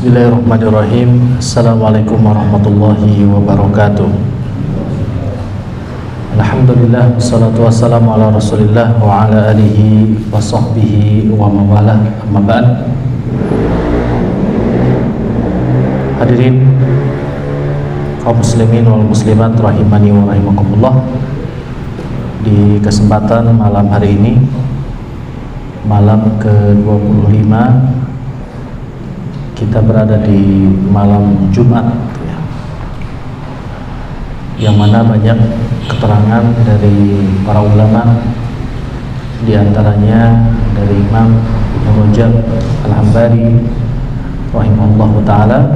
Bismillahirrahmanirrahim. Assalamualaikum warahmatullahi wabarakatuh. Alhamdulillah, wassalatu wassalamu ala rasulillah wa ala alihi wa sahbihi wa mawalah, amma ba'd. Hadirin kaum muslimin wal muslimat rahimani wa rahimakumullah. Di kesempatan malam hari ini, malam ke-25, kita berada di malam Jumat, yang mana banyak keterangan dari para ulama, di antaranya dari Imam Ibnu Rajab Al-Hambali rahimahullahu ta'ala,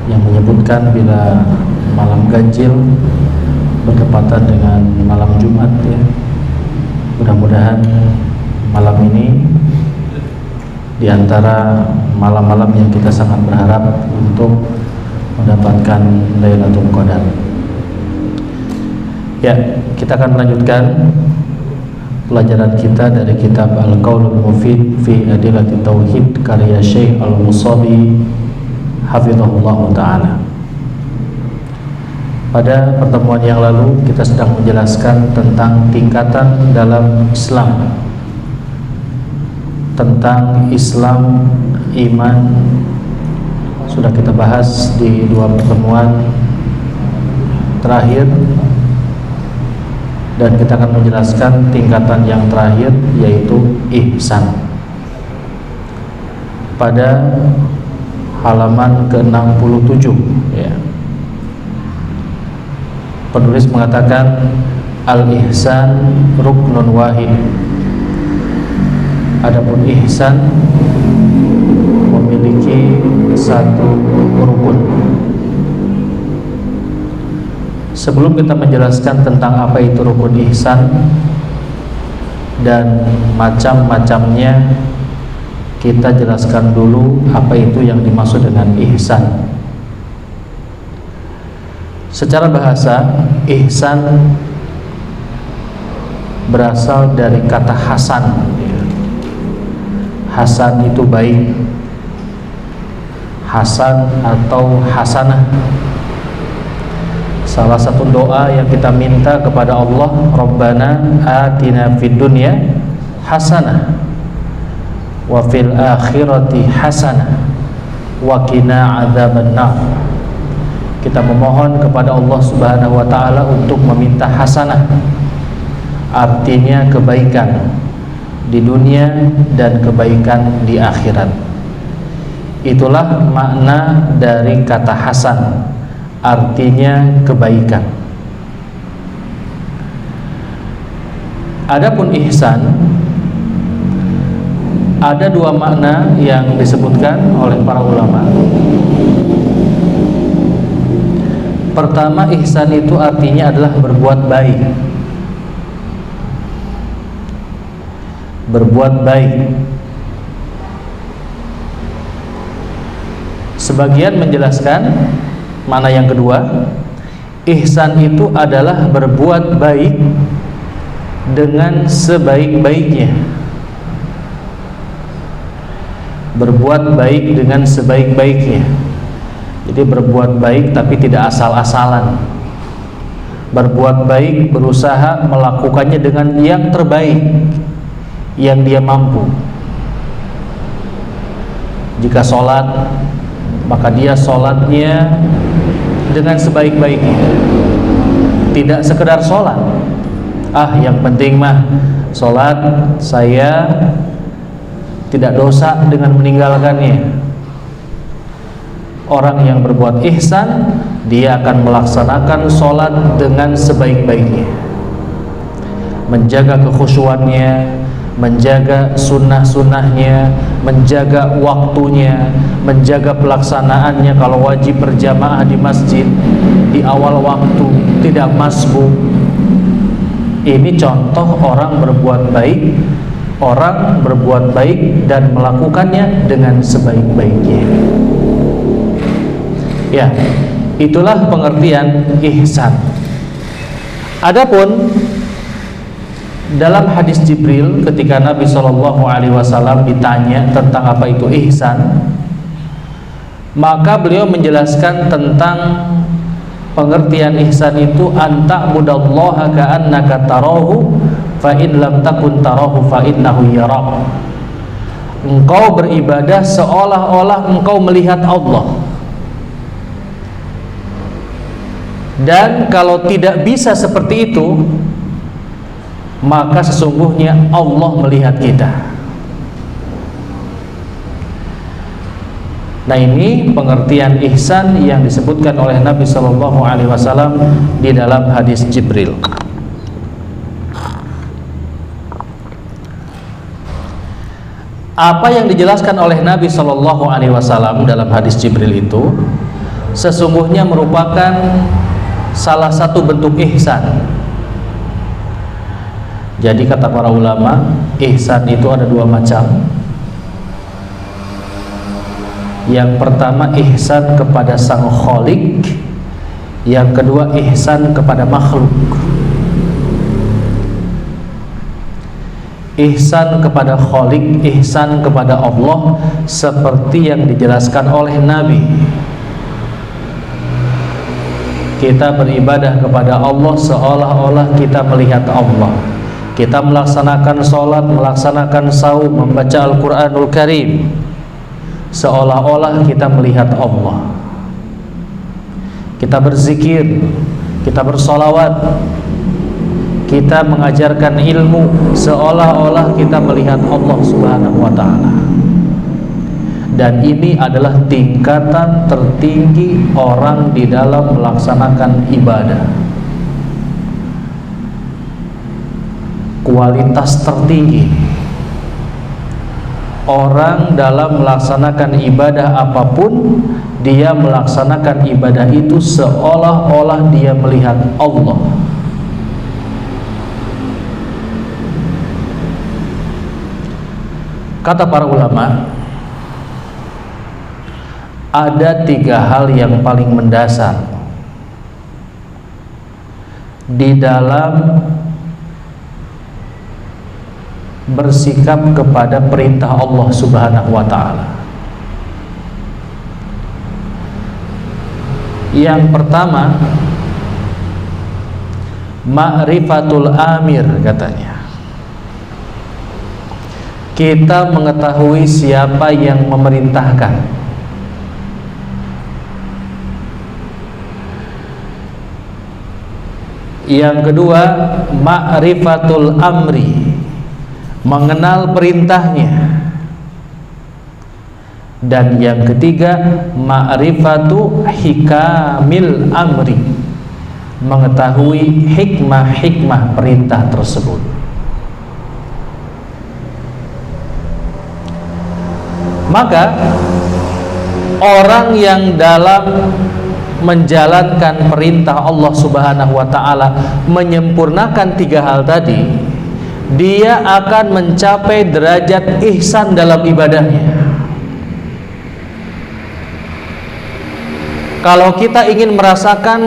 yang menyebutkan bila malam ganjil bertepatan dengan malam Jumat, mudah-mudahan malam ini di antara malam-malam yang kita sangat berharap untuk mendapatkan Lailatul Qadar. Ya, kita akan melanjutkan pelajaran kita dari kitab Al-Qaulul Mufid fi Adillatit Tauhid karya Syekh Al-Musabi hafizahullah ta'ala. Pada pertemuan yang lalu kita sedang menjelaskan tentang tingkatan dalam Islam, tentang Islam, iman. Sudah kita bahas di dua pertemuan terakhir, dan kita akan menjelaskan tingkatan yang terakhir, yaitu ihsan. Pada halaman ke-67, penulis mengatakan al-ihsan ruknun wahid. Adapun ihsan memiliki satu rukun. Sebelum kita menjelaskan tentang apa itu rukun ihsan dan macam-macamnya, kita jelaskan dulu apa itu yang dimaksud dengan ihsan. Secara bahasa, ihsan berasal dari kata hasan. Hasan itu baik, hasan atau hasanah. Salah satu doa yang kita minta kepada Allah, Rabbana atina fid dunya hasanah wa fil akhirati hasanah wa qina adzabannar. Kita memohon kepada Allah Subhanahu wa taala untuk meminta hasanah, artinya kebaikan di dunia dan kebaikan di akhirat. Itulah makna dari kata hasan, artinya kebaikan. Adapun ihsan, ada dua makna yang disebutkan oleh para ulama. Pertama, ihsan itu artinya adalah berbuat baik. Berbuat baik. Sebagian menjelaskan makna yang kedua, ihsan itu adalah berbuat baik dengan sebaik-baiknya. Berbuat baik dengan sebaik-baiknya. Jadi berbuat baik tapi tidak asal-asalan. Berbuat baik, berusaha melakukannya dengan yang terbaik yang dia mampu. Jika sholat, maka dia sholatnya dengan sebaik-baiknya, tidak sekedar sholat, yang penting mah sholat, saya tidak dosa dengan meninggalkannya. Orang yang berbuat ihsan, dia akan melaksanakan sholat dengan sebaik-baiknya, menjaga kekhusyuannya, menjaga sunnah-sunnahnya, menjaga waktunya, menjaga pelaksanaannya. Kalau wajib berjamaah di masjid di awal waktu, tidak masbuk. Ini contoh orang berbuat baik, orang berbuat baik dan melakukannya dengan sebaik-baiknya. Ya, itulah pengertian ihsan. Adapun Dalam hadis Jibril, ketika Nabi SAW ditanya tentang apa itu ihsan, maka beliau menjelaskan tentang pengertian ihsan itu anta budallaha ka'annaka tarahu fa in lam takun tarahu fa innahu yarak. Engkau beribadah seolah-olah engkau melihat Allah, dan kalau tidak bisa seperti itu, maka sesungguhnya Allah melihat kita. Nah, ini pengertian ihsan yang disebutkan oleh Nabi SAW di dalam hadis Jibril. Apa yang dijelaskan oleh Nabi SAW dalam hadis Jibril itu sesungguhnya merupakan salah satu bentuk ihsan. Jadi kata para ulama, ihsan itu ada dua macam. Yang pertama ihsan kepada sang khalik, yang kedua ihsan kepada makhluk. Ihsan kepada khalik, ihsan kepada Allah, seperti yang dijelaskan oleh Nabi. Kita beribadah kepada Allah seolah-olah kita melihat Allah. Kita melaksanakan sholat, melaksanakan saum, membaca Al-Quranul Karim, seolah-olah kita melihat Allah. Kita berzikir, kita bersolawat, kita mengajarkan ilmu, seolah-olah kita melihat Allah Subhanahu wa ta'ala. Dan ini adalah tingkatan tertinggi orang di dalam melaksanakan ibadah. Kualitas tertinggi orang dalam melaksanakan ibadah apapun, dia melaksanakan ibadah itu seolah-olah dia melihat Allah. Kata para ulama, ada tiga hal yang paling mendasar di dalam bersikap kepada perintah Allah Subhanahu wa ta'ala. Yang pertama, ma'rifatul amir, katanya. Kita mengetahui siapa yang memerintahkan. Yang kedua, ma'rifatul amri, mengenal perintahnya. Dan yang ketiga, ma'rifatu hikamil amri, mengetahui hikmah-hikmah perintah tersebut. Maka orang yang dalam menjalankan perintah Allah Subhanahu wa ta'ala menyempurnakan tiga hal tadi, dia akan mencapai derajat ihsan dalam ibadahnya. Kalau kita ingin merasakan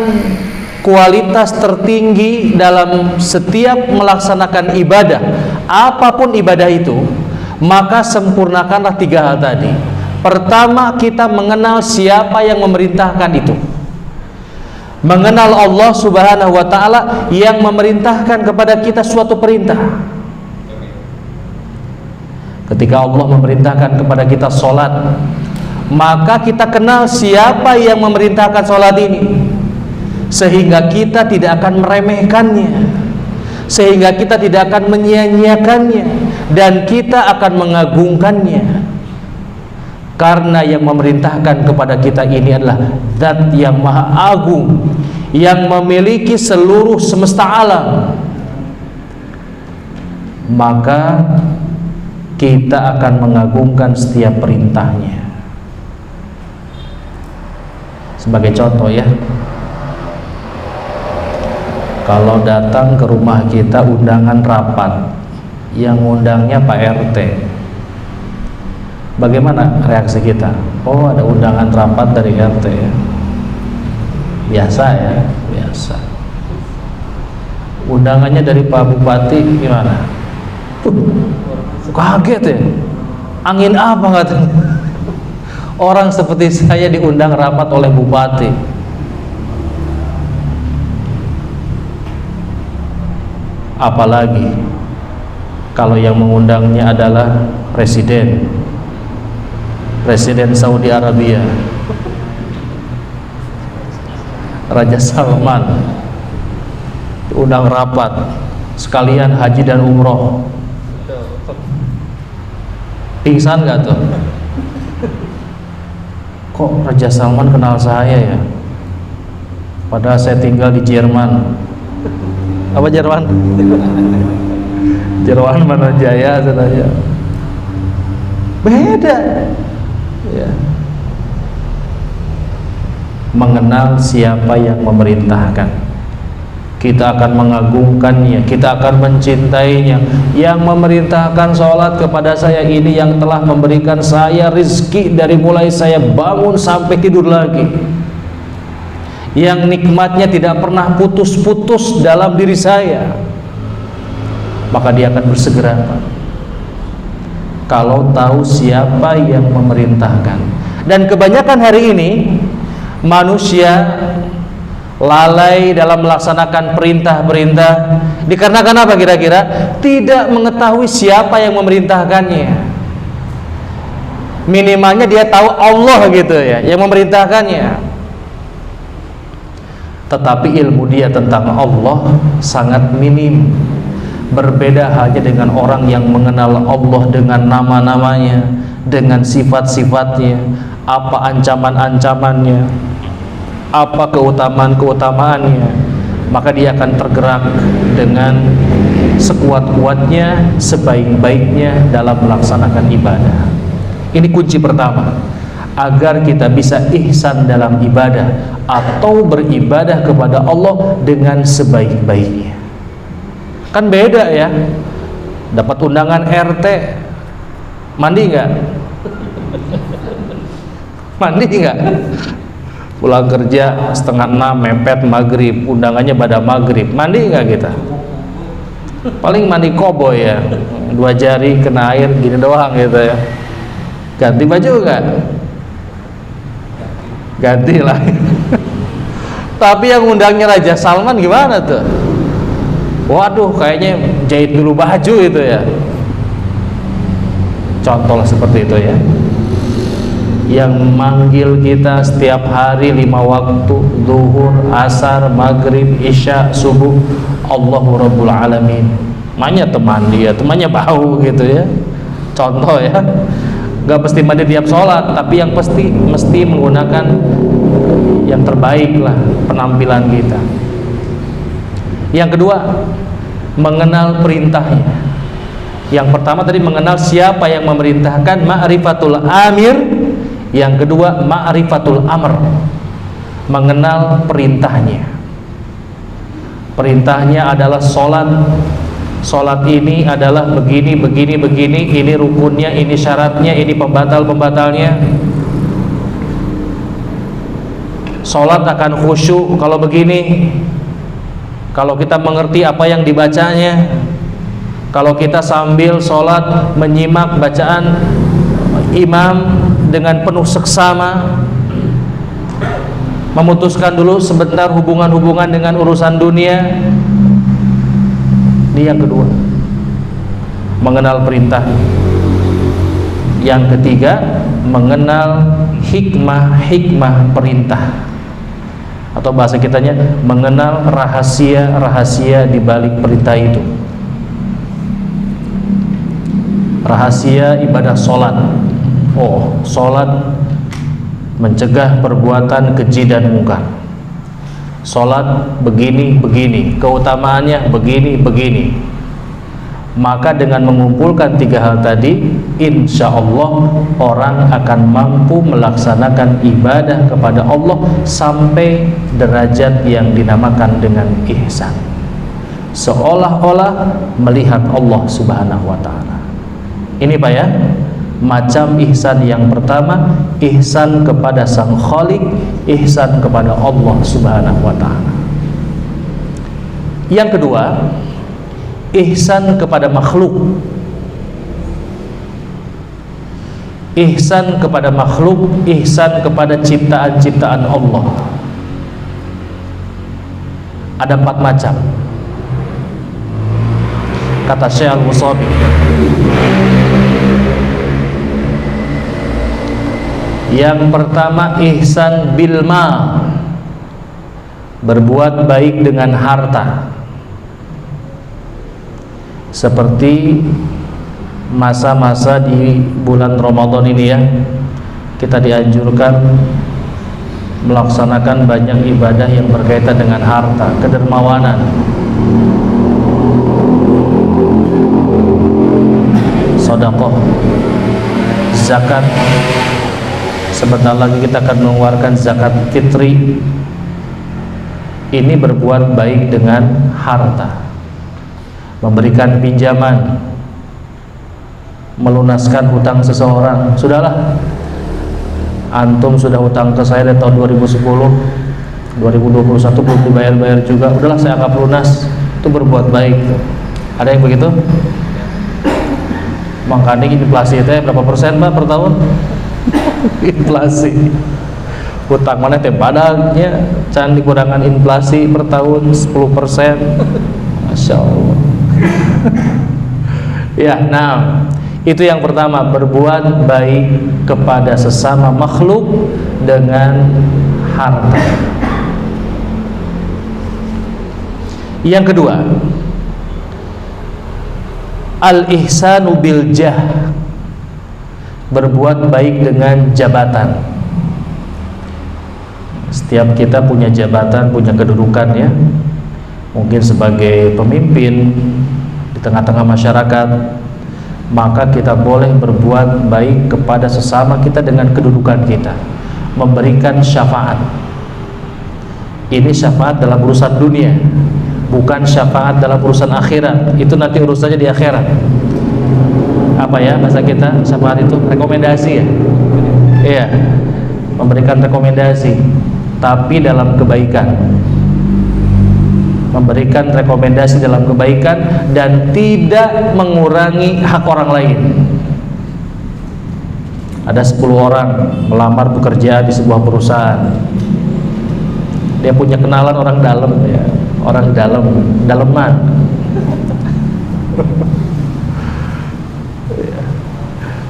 kualitas tertinggi dalam setiap melaksanakan ibadah, apapun ibadah itu, maka sempurnakanlah tiga hal tadi. Pertama, kita mengenal siapa yang memerintahkan itu. Mengenal Allah Subhanahu wa ta'ala yang memerintahkan kepada kita suatu perintah. Ketika Allah memerintahkan kepada kita sholat, maka kita kenal siapa yang memerintahkan sholat ini, sehingga kita tidak akan meremehkannya, sehingga kita tidak akan menyia-nyiakannya, dan kita akan mengagungkannya. Karena yang memerintahkan kepada kita ini adalah Zat yang maha agung, yang memiliki seluruh semesta alam. Maka kita akan mengagungkan setiap perintahnya. Sebagai contoh ya, kalau datang ke rumah kita undangan rapat, yang undangnya Pak RT, bagaimana reaksi kita? Oh, ada undangan rapat dari RT ya. Biasa ya, biasa. Undangannya dari Pak Bupati gimana? Kaget ya. Angin apa katanya? Orang seperti saya diundang rapat oleh bupati. Apalagi kalau yang mengundangnya adalah presiden Saudi Arabia, Raja Salman, diundang rapat sekalian haji dan umroh. Pingsan gak tuh? Kok Raja Salman kenal saya ya? Padahal saya tinggal di Jerman. Apa Jerman? Jerman mana jaya saja. Beda ya. Mengenal siapa yang memerintahkan, kita akan mengagungkannya, kita akan mencintainya. Yang memerintahkan sholat kepada saya ini yang telah memberikan saya rizki dari mulai saya bangun sampai tidur lagi, yang nikmatnya tidak pernah putus-putus dalam diri saya, maka dia akan bersegera kalau tahu siapa yang memerintahkan. Dan kebanyakan hari ini manusia lalai dalam melaksanakan perintah-perintah dikarenakan apa kira-kira? Tidak mengetahui siapa yang memerintahkannya. Minimalnya dia tahu Allah gitu ya yang memerintahkannya, tetapi ilmu dia tentang Allah sangat minim. Berbeda halnya dengan orang yang mengenal Allah dengan nama-namanya, dengan sifat-sifatnya, apa ancaman-ancamannya, apa keutamaan-keutamaannya, maka dia akan tergerak dengan sekuat-kuatnya, sebaik-baiknya dalam melaksanakan ibadah. Ini kunci pertama agar kita bisa ihsan dalam ibadah atau beribadah kepada Allah dengan sebaik-baiknya. Kan beda ya, dapat undangan RT, mandi nggak? Mandi nggak? Pulang kerja 5:30 mepet maghrib, undangannya pada maghrib, mandi nggak kita? Paling mandi koboi ya, 2 jari kena air gini doang gitu ya. Ganti baju nggak? Ganti lah. Tapi yang undangnya Raja Salman gimana tuh? Waduh, kayaknya jahit dulu baju itu ya. Contoh seperti itu ya. Yang manggil kita setiap hari 5 waktu, zuhur, asar, maghrib, isya, subuh, Allahu Rabbul Alamin. Makanya teman dia, temannya bau gitu ya. Contoh ya. Gak mesti mandi tiap sholat, tapi yang mesti menggunakan yang terbaik lah penampilan kita. Yang kedua, mengenal perintahnya. Yang pertama tadi mengenal siapa yang memerintahkan, ma'rifatul amir. Yang kedua, ma'rifatul amr, mengenal perintahnya. Perintahnya adalah sholat. Sholat ini adalah begini, begini, begini. Ini rukunnya, ini syaratnya, ini pembatal-pembatalnya. Sholat akan khusyuk kalau begini, kalau kita mengerti apa yang dibacanya. Kalau kita sambil sholat menyimak bacaan imam dengan penuh seksama, memutuskan dulu sebentar hubungan-hubungan dengan urusan dunia. Ini yang kedua, mengenal perintah. Yang ketiga, mengenal hikmah-hikmah perintah, atau bahasa kitanya mengenal rahasia-rahasia di balik perintah itu. Rahasia ibadah sholat. Oh, sholat mencegah perbuatan keji dan mungkar. Sholat begini, keutamaannya begini. Maka dengan mengumpulkan 3 hal tadi, insya Allah orang akan mampu melaksanakan ibadah kepada Allah sampai derajat yang dinamakan dengan ihsan, seolah-olah melihat Allah Subhanahu wa ta'ala. Ini Pak ya, macam ihsan yang pertama, ihsan kepada Sang Khalik, ihsan kepada Allah Subhanahu wa ta'ala. Yang kedua, ihsan kepada makhluk. Ihsan kepada makhluk, ihsan kepada ciptaan-ciptaan Allah. Ada 4 macam. Kata Syekh Al-Musabi, yang pertama ihsan bil mal, berbuat baik dengan harta. Seperti masa-masa di bulan Ramadan ini ya, kita dianjurkan melaksanakan banyak ibadah yang berkaitan dengan harta, kedermawanan. Sedekah, zakat. Sebentar lagi kita akan mengeluarkan zakat fitri. Ini berbuat baik dengan harta. Memberikan pinjaman, melunaskan hutang seseorang. Sudahlah, antum sudah hutang ke saya dari tahun 2010, 2021 belum dibayar-bayar juga, udahlah saya anggap lunas. Itu berbuat baik. Ada yang begitu? Makanya inflasi itu berapa persen Pak per tahun? Inflasi hutang mana teh padanya can dikurangan inflasi per tahun 10%. Masya Allah. Ya, nah itu yang pertama, berbuat baik kepada sesama makhluk dengan harta. Yang kedua, al-ihsanu bil jah, berbuat baik dengan jabatan. Setiap kita punya jabatan, punya kedudukan ya. Mungkin sebagai pemimpin di tengah-tengah masyarakat, maka kita boleh berbuat baik kepada sesama kita dengan kedudukan kita, memberikan syafaat. Ini syafaat dalam urusan dunia, bukan syafaat dalam urusan akhirat. Itu nanti urusannya di akhirat. Apa ya bahasa kita syafaat itu? Rekomendasi ya. Iya, memberikan rekomendasi, tapi dalam kebaikan. Memberikan rekomendasi dalam kebaikan dan tidak mengurangi hak orang lain. Ada 10 orang melamar pekerjaan di sebuah perusahaan. Dia punya kenalan orang dalam ya, orang daleman.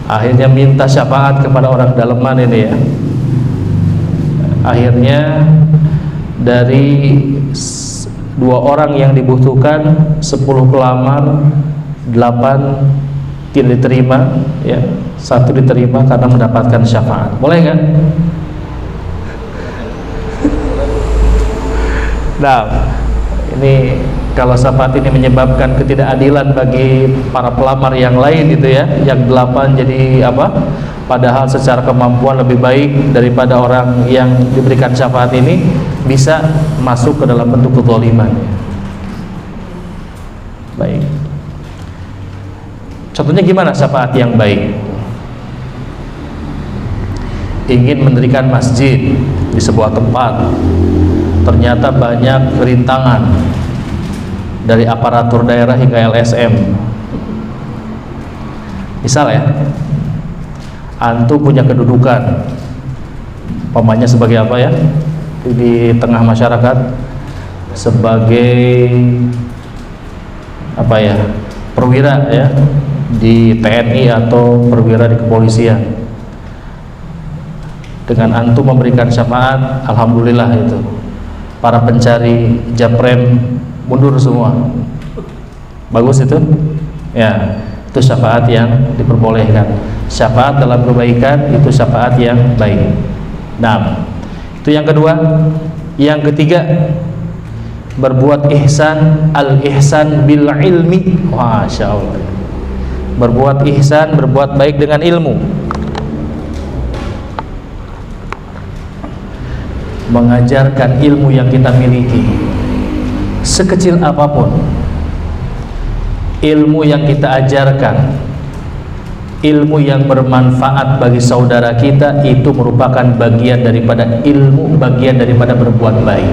Akhirnya minta syafaat kepada orang daleman ini ya. Akhirnya dari 2 orang yang dibutuhkan, 10 pelamar, 8 tidak diterima ya, 1 diterima karena mendapatkan syafaat. Boleh kan? Nah, ini kalau syafaat ini menyebabkan ketidakadilan bagi para pelamar yang lain gitu ya, yang 8 jadi apa? Padahal secara kemampuan lebih baik daripada orang yang diberikan syafaat ini, bisa masuk ke dalam bentuk kezaliman. Baik. Contohnya gimana syafaat yang baik? Ingin mendirikan masjid di sebuah tempat, ternyata banyak rintangan dari aparatur daerah hingga LSM. Misal ya, antum punya kedudukan, pamannya sebagai apa ya di tengah masyarakat, sebagai apa ya, perwira ya di TNI atau perwira di kepolisian. Dengan antum memberikan syafaat, alhamdulillah itu para pencari japren mundur semua. Bagus itu ya, itu syafaat yang diperbolehkan. Syafaat dalam kebaikan itu syafaat yang baik. Nah, itu yang kedua. Yang ketiga, berbuat ihsan, al-ihsan bil ilmi. Masya Allah. Berbuat ihsan, berbuat baik dengan ilmu. Mengajarkan ilmu yang kita miliki, sekecil apapun ilmu yang kita ajarkan, ilmu yang bermanfaat bagi saudara kita, itu merupakan bagian daripada ilmu, bagian daripada berbuat baik.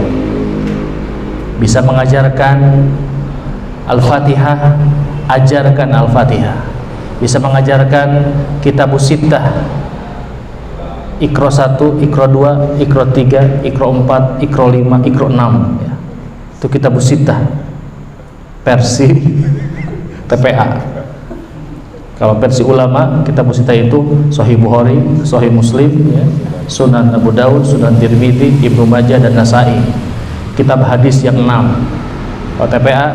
bisa mengajarkan Al-Fatihah, ajarkan Al-Fatihah. Bisa mengajarkan Kitabus Sittah, Iqra 1, Iqra 2, Iqra 3, Iqra 4, Iqra 5, Iqra 6 ya. Itu Kitabus Sittah versi TPA. Kalau versi ulama, Kitabus Sittah itu Sahih Bukhari, Sahih Muslim ya, Sunan Abu Daud, Sunan Tirmidzi, Ibnu Majah dan Nasai. Kitab hadis yang 6. Kalau TPA,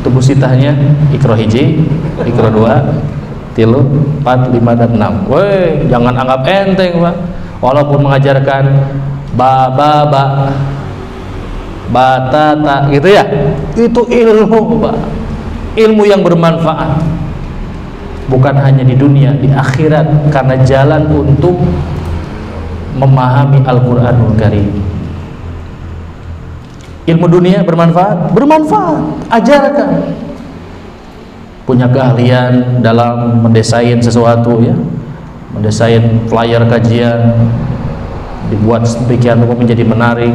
Kitabus Sittahnya Iqra 1, Iqra 2, 3, 4, 5 dan 6. Woi, jangan anggap enteng, Pak. Walaupun mengajarkan ba batata gitu ya, itu ilmu, Pak. Ilmu yang bermanfaat. Bukan hanya di dunia, di akhirat, karena jalan untuk memahami Al-Qur'anul Karim. Ilmu dunia bermanfaat? Bermanfaat. Ajarkan. Punya keahlian dalam mendesain sesuatu ya, mendesain flyer kajian, dibuat sedemikian rupa menjadi menarik,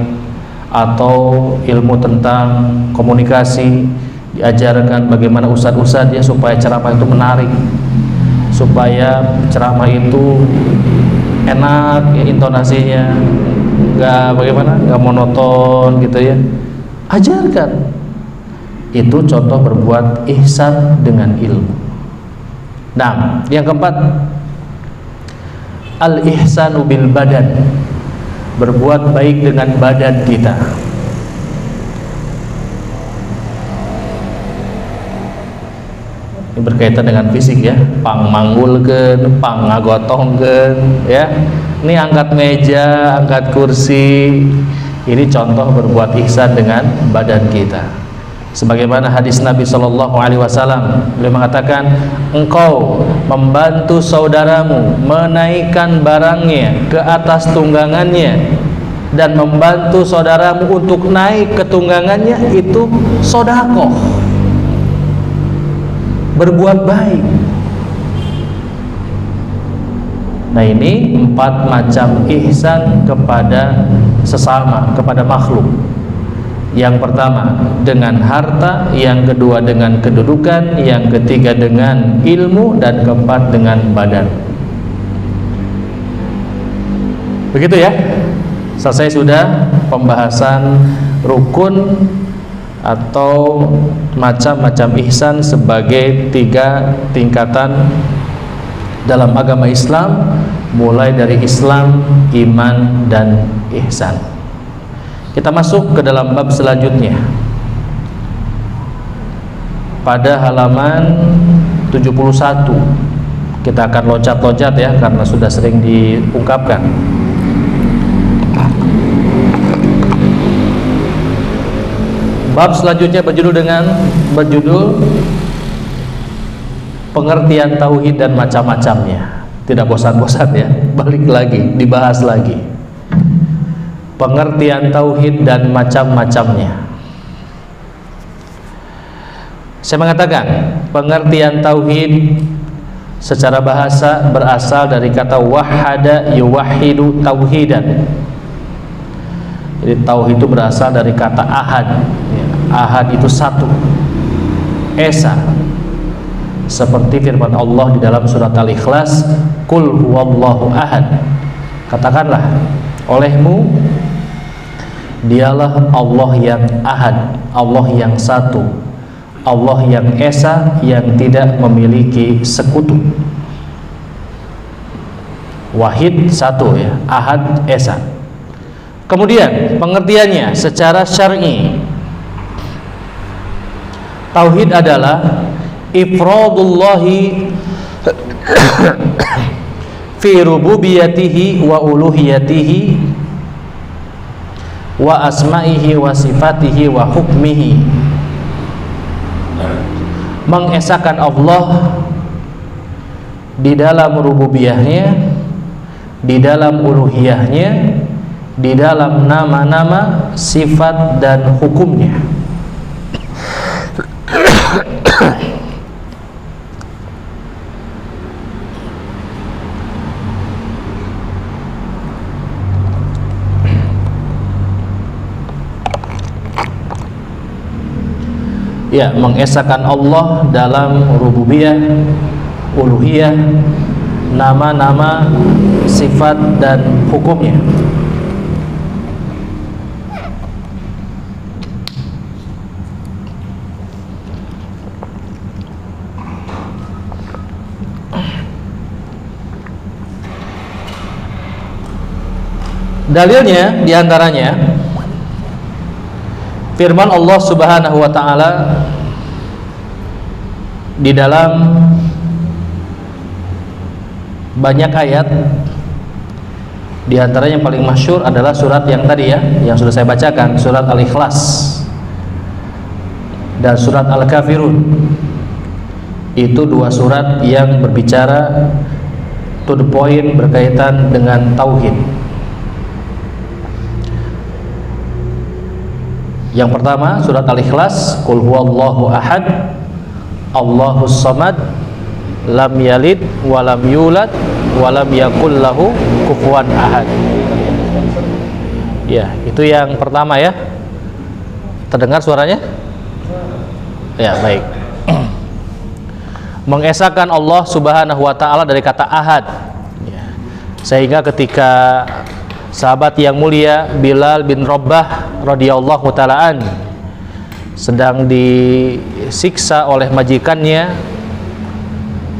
atau ilmu tentang komunikasi, diajarkan bagaimana ustadz-ustadz ya supaya ceramah itu menarik, supaya ceramah itu enak ya, intonasinya nggak monoton gitu ya. Ajarkan. Itu contoh berbuat ihsan dengan ilmu. Nah, yang keempat, al-ihsanu bil badan, berbuat baik dengan badan kita. Ini berkaitan dengan fisik ya, pang manggulkeun, pang ngagotongkeun ya. Ini angkat meja, angkat kursi. Ini contoh berbuat ihsan dengan badan kita. Sebagaimana hadis Nabi sallallahu alaihi wasallam, beliau mengatakan, engkau membantu saudaramu menaikkan barangnya ke atas tunggangannya dan membantu saudaramu untuk naik ke tunggangannya, itu sedekah. Berbuat baik. Nah, ini 4 macam ihsan kepada sesama, kepada makhluk. Yang pertama dengan harta, yang kedua dengan kedudukan, yang ketiga dengan ilmu, dan keempat dengan badan. Begitu ya. Selesai sudah pembahasan rukun atau macam-macam ihsan sebagai 3 tingkatan dalam agama Islam, mulai dari Islam, iman, dan ihsan. Kita masuk ke dalam bab selanjutnya. Pada halaman 71 kita akan loncat-loncat ya, karena sudah sering diungkapkan. Bab selanjutnya berjudul pengertian tauhid dan macam-macamnya. Tidak bosan-bosan ya, balik lagi, dibahas lagi. Pengertian tauhid dan macam-macamnya. Saya mengatakan pengertian tauhid secara bahasa berasal dari kata wahada yuwahidu tauhidan. Jadi tauhid itu berasal dari kata ahad. Ahad itu satu, esa. Seperti firman Allah di dalam surat Al-Ikhlas, Qul huwallahu ahad. Katakanlah olehmu, dialah Allah yang ahad, Allah yang satu, Allah yang esa, yang tidak memiliki sekutu. Wahid satu ya, ahad esa. Kemudian pengertiannya secara syar'i, tauhid adalah ifradullahi fi rububiyatihi wa uluhiyatihi wa asma'ihi wa sifatihi wa hukmihi. Mengesahkan Allah di dalam rububiyahnya, di dalam uluhiyahnya, di dalam nama-nama, sifat dan hukumnya. Ya, mengesahkan Allah dalam rububiyah, uluhiyah, nama-nama, sifat dan hukumnya. Dalilnya diantaranya firman Allah Subhanahu wa ta'ala di dalam banyak ayat. Di antaranya yang paling masyhur adalah surat yang tadi ya, yang sudah saya bacakan, surat Al-Ikhlas dan surat Al-Kafirun. Itu dua surat yang berbicara to the point, berkaitan dengan tauhid. Yang pertama surat Al-Ikhlas, Qul huwallahu ahad, Allahus samad, lam yalid walam yulad walam yakul lahu kufuwan ahad. Ya, itu yang pertama ya. Terdengar suaranya? Ya, baik. Mengesahkan Allah Subhanahu wa ta'ala dari kata ahad ya. Sehingga ketika sahabat yang mulia Bilal bin Rabah radhiyallahu ta'ala sedang disiksa oleh majikannya,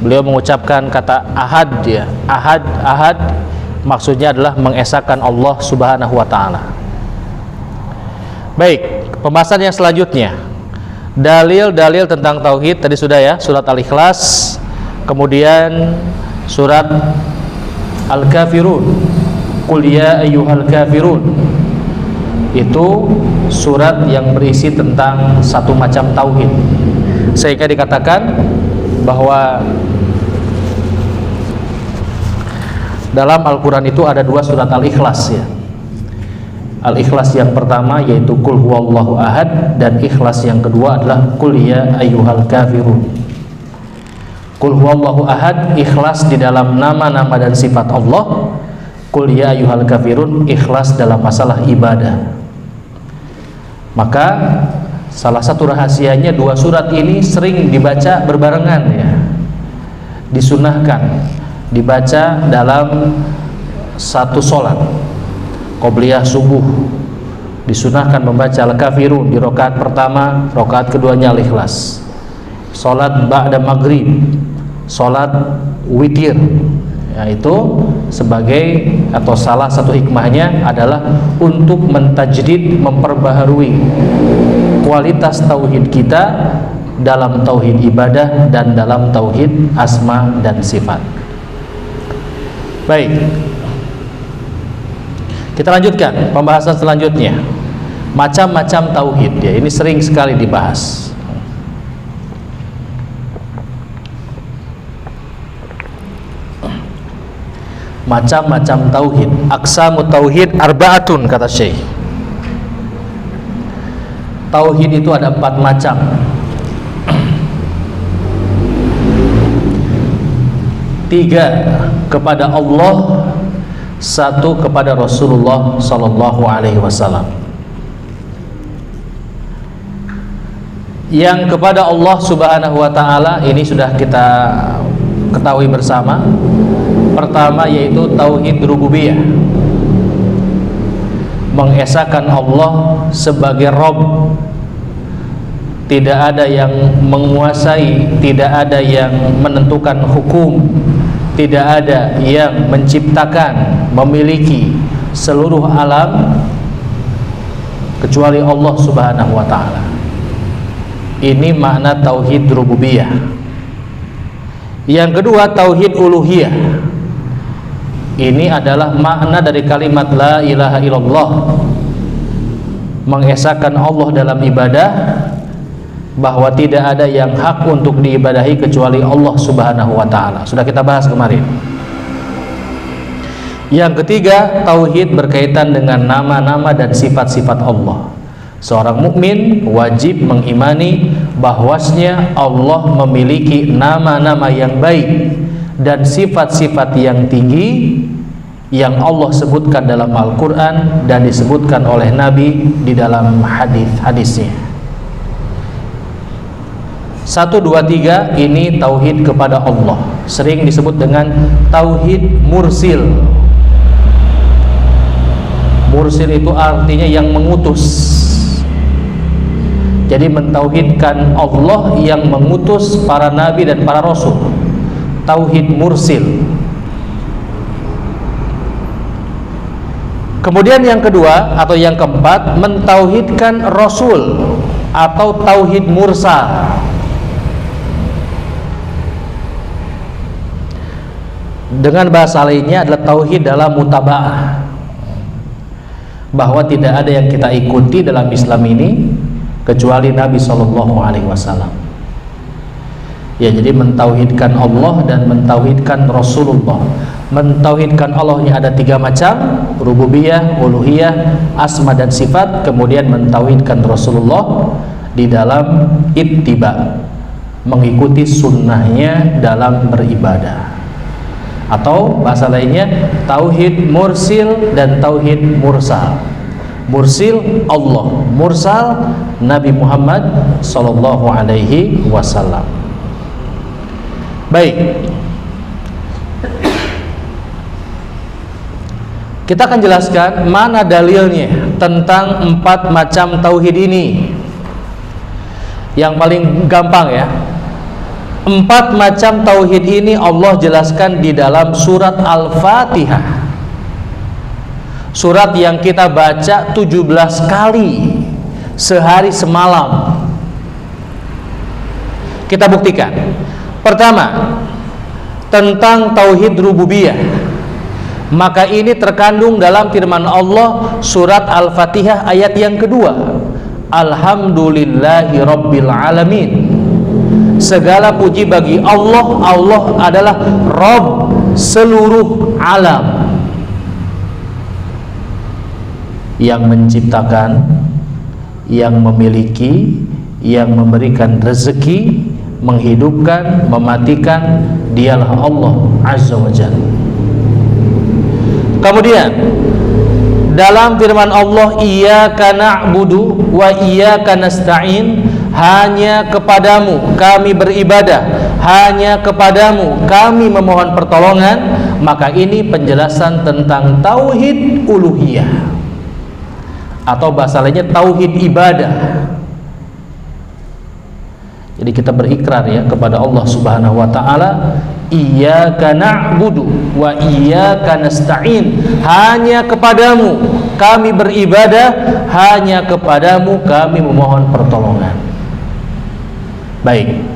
beliau mengucapkan kata ahad ya. Ahad maksudnya adalah mengesahkan Allah Subhanahu wa ta'ala. Baik, pembahasan yang selanjutnya, dalil-dalil tentang tauhid tadi sudah ya, surat Al-Ikhlas, kemudian surat Al-Kafirun, Qul ya ayyuhal kafirun. Itu surat yang berisi tentang satu macam tauhid. Sehingga dikatakan bahwa dalam Al-Quran itu ada dua surat Al-Ikhlas ya. Al-Ikhlas yang pertama yaitu Qul huwallahu ahad, dan Ikhlas yang kedua adalah Qul ya ayyuhal kafirun. Qul huwallahu ahad, ikhlas di dalam nama-nama dan sifat Allah. Qul ya ayyuhal kafirun, ikhlas dalam masalah ibadah. Maka salah satu rahasianya dua surat ini sering dibaca berbarengan ya. Disunahkan dibaca dalam satu sholat. Qobliyah subuh disunahkan membaca Al-Kafirun di rakaat pertama, rakaat keduanya Al-Ikhlas. Sholat ba'da maghrib, sholat witir, yaitu sebagai atau salah satu hikmahnya adalah untuk mentajdid, memperbaharui kualitas tauhid kita dalam tauhid ibadah dan dalam tauhid asma dan sifat. Baik, kita lanjutkan pembahasan selanjutnya, macam-macam tauhid ya. Ini sering sekali dibahas. Macam-macam tauhid, aqsamut tauhid arba'atun, kata Syekh. Tauhid itu ada 4 macam. Tiga kepada Allah, satu kepada Rasulullah sallallahu alaihi wasallam. Yang kepada Allah Subhanahu wa ta'ala ini sudah kita ketahui bersama. Pertama yaitu tauhid rububiyah, mengesahkan Allah sebagai Rabb. Tidak ada yang menguasai, tidak ada yang menentukan hukum, tidak ada yang menciptakan, memiliki seluruh alam kecuali Allah Subhanahu wa ta'ala. Ini makna tauhid rububiyah. Yang kedua tauhid uluhiyah. Ini adalah makna dari kalimat la ilaha illallah, mengesahkan Allah dalam ibadah, bahwa tidak ada yang hak untuk diibadahi kecuali Allah Subhanahu wa ta'ala. Sudah kita bahas kemarin. Yang ketiga tauhid berkaitan dengan nama-nama dan sifat-sifat Allah. Seorang mukmin wajib mengimani bahwasanya Allah memiliki nama-nama yang baik dan sifat-sifat yang tinggi yang Allah sebutkan dalam Al-Quran dan disebutkan oleh Nabi di dalam hadis-hadisnya. 1, 2, 3 ini tauhid kepada Allah, sering disebut dengan tauhid mursil. Mursil itu artinya yang mengutus. Jadi mentauhidkan Allah yang mengutus para nabi dan para rasul. Tauhid mursil. Kemudian yang kedua atau yang keempat, mentauhidkan rasul atau tauhid mursal. Dengan bahasa lainnya adalah tauhid dalam mutaba'ah, bahwa tidak ada yang kita ikuti dalam Islam ini kecuali Nabi SAW. Ya, jadi mentauhidkan Allah dan mentauhidkan Rasulullah. Mentauhidkan Allahnya ada 3 macam: rububiyah, uluhiyah, asma dan sifat. Kemudian mentauhidkan Rasulullah di dalam ittiba, mengikuti sunnahnya dalam beribadah. Atau bahasa lainnya tauhid mursil dan tauhid mursal. Mursil Allah, mursal Nabi Muhammad sallallahu alaihi wasallam. Baik, kita akan jelaskan mana dalilnya tentang 4 macam tauhid ini. Yang paling gampang ya, 4 macam tauhid ini Allah jelaskan di dalam surat Al-Fatihah. Surat yang kita baca 17 kali sehari semalam. Kita buktikan. Pertama, tentang tauhid rububiyah. Maka ini terkandung dalam firman Allah surat Al-Fatihah ayat yang kedua. Alhamdulillahi Rabbil Alamin. Segala puji bagi Allah. Allah adalah Rabb seluruh alam, yang menciptakan, yang memiliki, yang memberikan rezeki, menghidupkan, mematikan. Dialah Allah Azza wa Jalla. Kemudian dalam firman Allah, iyyaka na'budu wa iyyaka nasta'in, hanya kepadamu kami beribadah, hanya kepadamu kami memohon pertolongan. Maka ini penjelasan tentang tauhid uluhiyah, atau bahasa lainnya tauhid ibadah. Jadi kita berikrar ya kepada Allah Subhanahu wa taala, iyyaka na'budu wa iyyaka nasta'in, hanya kepadamu kami beribadah, hanya kepadamu kami memohon pertolongan. Baik.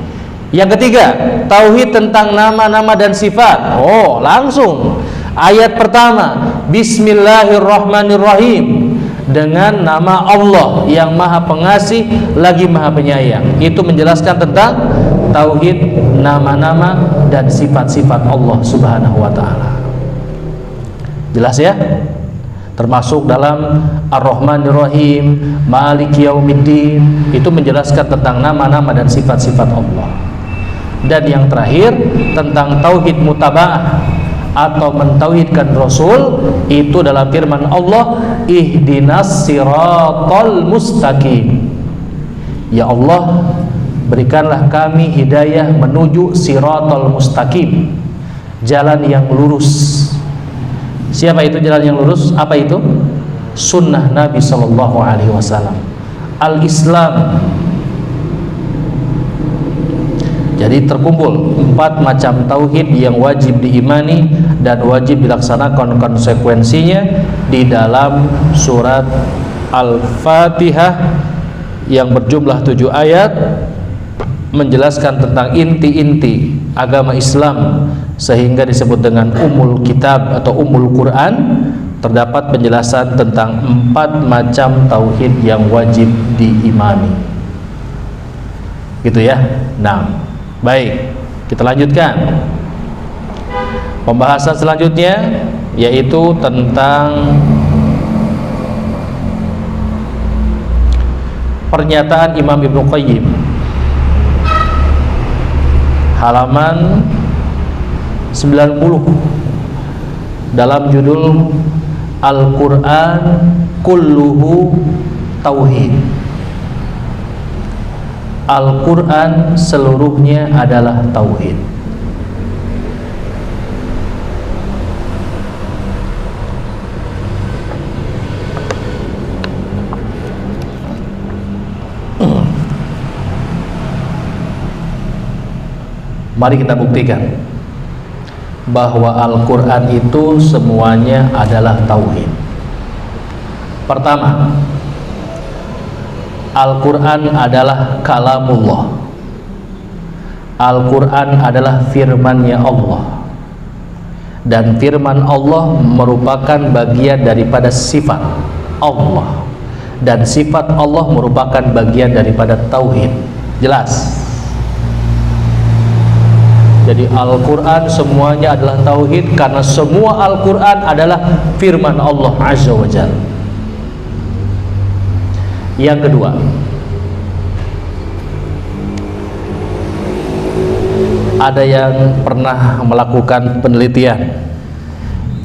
Yang ketiga, tauhid tentang nama-nama dan sifat. Oh, langsung ayat pertama, Bismillahirrahmanirrahim, dengan nama Allah yang Maha Pengasih lagi Maha Penyayang. Itu menjelaskan tentang tauhid nama-nama dan sifat-sifat Allah Subhanahu wa taala. Jelas ya? Termasuk dalam Ar-Rahmanir-Rahim, Maliki Yaumiddin, itu menjelaskan tentang nama-nama dan sifat-sifat Allah. Dan yang terakhir tentang tauhid mutaba'ah atau mentauhidkan Rasul, itu dalam firman Allah, ihdinas siratal mustaqim. Ya Allah, berikanlah kami hidayah menuju siratal mustaqim, jalan yang lurus. Siapa itu jalan yang lurus? Apa itu? Sunnah Nabi sallallahu alaihi wasallam, al-Islam. Jadi terkumpul 4 macam tauhid yang wajib diimani dan wajib dilaksanakan konsekuensinya di dalam surat Al-Fatihah yang berjumlah 7 ayat, menjelaskan tentang inti-inti agama Islam, sehingga disebut dengan Ummul Kitab atau Ummul Quran. Terdapat penjelasan tentang 4 macam tauhid yang wajib diimani. Gitu ya. Nah, baik, kita lanjutkan pembahasan selanjutnya, yaitu tentang pernyataan Imam Ibnu Qayyim, halaman 90, dalam judul Al-Quran Kulluhu Tauhid. Al-Quran seluruhnya adalah tauhid. Mari kita buktikan bahwa Al-Quran itu semuanya adalah tauhid. Pertama, Al-Quran adalah kalamullah. Al-Quran adalah firman-Nya Allah. Dan firman Allah merupakan bagian daripada sifat Allah. Dan sifat Allah merupakan bagian daripada tauhid. Jelas? Jadi Al-Quran semuanya adalah tauhid, karena semua Al-Quran adalah firman Allah Azza wa Jalla. Yang kedua, ada yang pernah melakukan penelitian,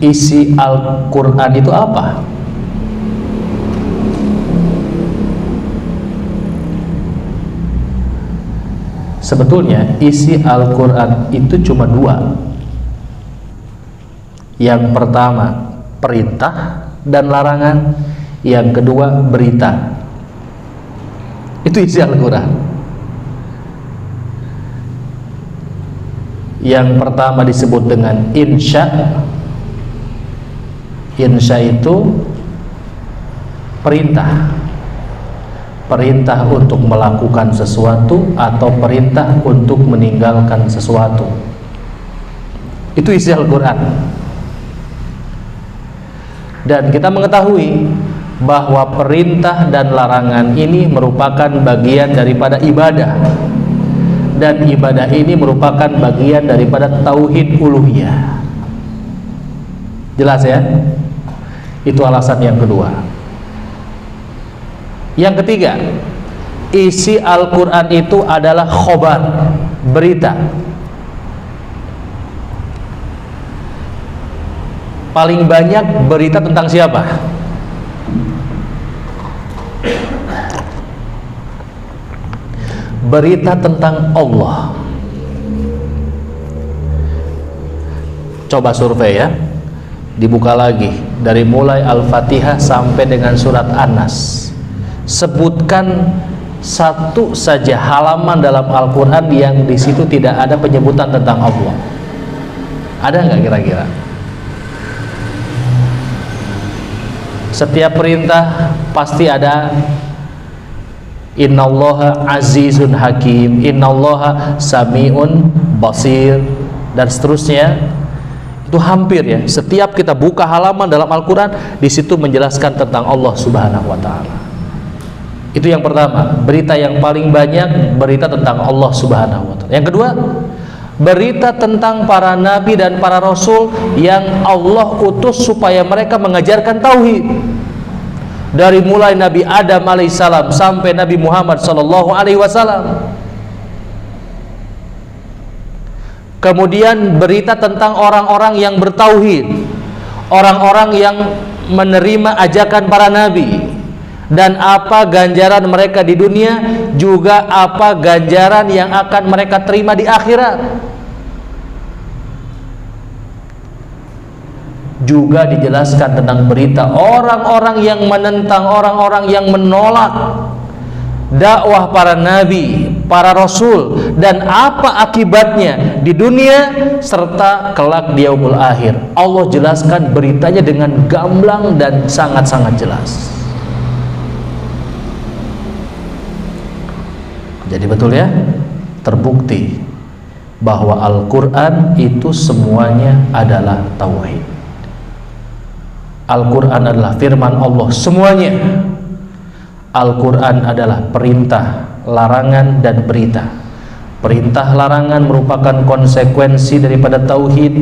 isi Al-Quran itu apa? Sebetulnya isi Al-Quran itu cuma dua. Yang pertama perintah dan larangan, yang kedua berita. Itu isi Al-Quran. Yang pertama disebut dengan insya. Insya itu perintah. Perintah untuk melakukan sesuatu atau perintah untuk meninggalkan sesuatu. Itu isi Al-Quran. Dan kita mengetahui bahwa perintah dan larangan ini merupakan bagian daripada ibadah. Dan ibadah ini merupakan bagian daripada tauhid uluhiyah. Jelas ya? Itu alasan yang kedua. Yang ketiga, isi Al-Quran itu adalah khobar, berita. Paling banyak berita tentang siapa? Berita tentang Allah. Coba survei ya. Dibuka lagi dari mulai Al-Fatihah sampai dengan surat An-Nas. Sebutkan satu saja halaman dalam Al-Quran yang di situ tidak ada penyebutan tentang Allah. Ada nggak kira-kira? Setiap perintah pasti ada innallaha azizun hakim, innallaha sami'un basir, dan seterusnya. Itu hampir ya, setiap kita buka halaman dalam Al-Quran, di situ menjelaskan tentang Allah Subhanahu wa Ta'ala. Itu yang pertama, berita yang paling banyak berita tentang Allah Subhanahu wa Ta'ala. Yang kedua, berita tentang para nabi dan para rasul yang Allah utus supaya mereka mengajarkan tauhid. Dari mulai Nabi Adam alaihissalam sampai Nabi Muhammad sallallahu alaihi wasallam. Kemudian berita tentang orang-orang yang bertauhid, orang-orang yang menerima ajakan para nabi, dan apa ganjaran mereka di dunia, juga apa ganjaran yang akan mereka terima di akhirat. Juga dijelaskan tentang berita orang-orang yang menentang, orang-orang yang menolak dakwah para nabi, para rasul, dan apa akibatnya di dunia serta kelak di yaumul akhir. Allah jelaskan beritanya dengan gamblang dan sangat-sangat jelas. Jadi betul ya, terbukti bahwa Al-Quran itu semuanya adalah tauhid. Al-Quran adalah firman Allah semuanya. Al-Quran adalah perintah, larangan, dan berita. Perintah larangan merupakan konsekuensi daripada tauhid.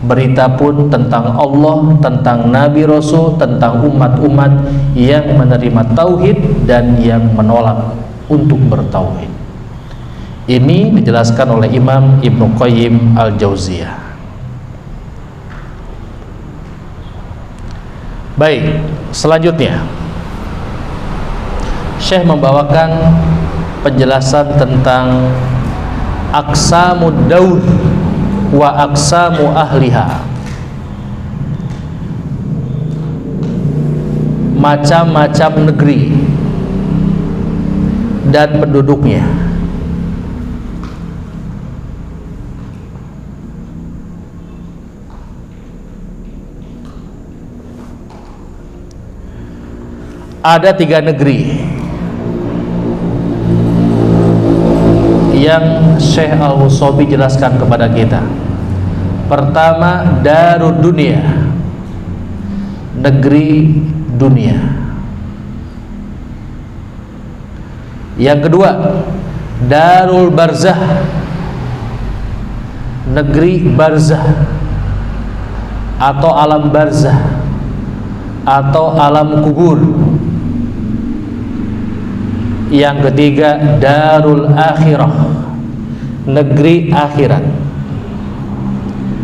Berita pun tentang Allah, tentang Nabi Rasul, tentang umat-umat yang menerima tauhid dan yang menolak untuk bertauhid. Ini dijelaskan oleh Imam Ibnu Qayyim Al-Jauziyah. Baik, selanjutnya Syekh membawakan penjelasan tentang aqsamud daul wa aqsamu ahliha, macam-macam negeri dan penduduknya. Ada 3 negeri yang Syekh Al-Husabi jelaskan kepada kita. Pertama, Darud Dunia, negeri dunia. Yang kedua, Darul Barzah, negeri barzah atau alam barzah atau alam kubur. Yang ketiga, Darul Akhirah, negeri akhirat.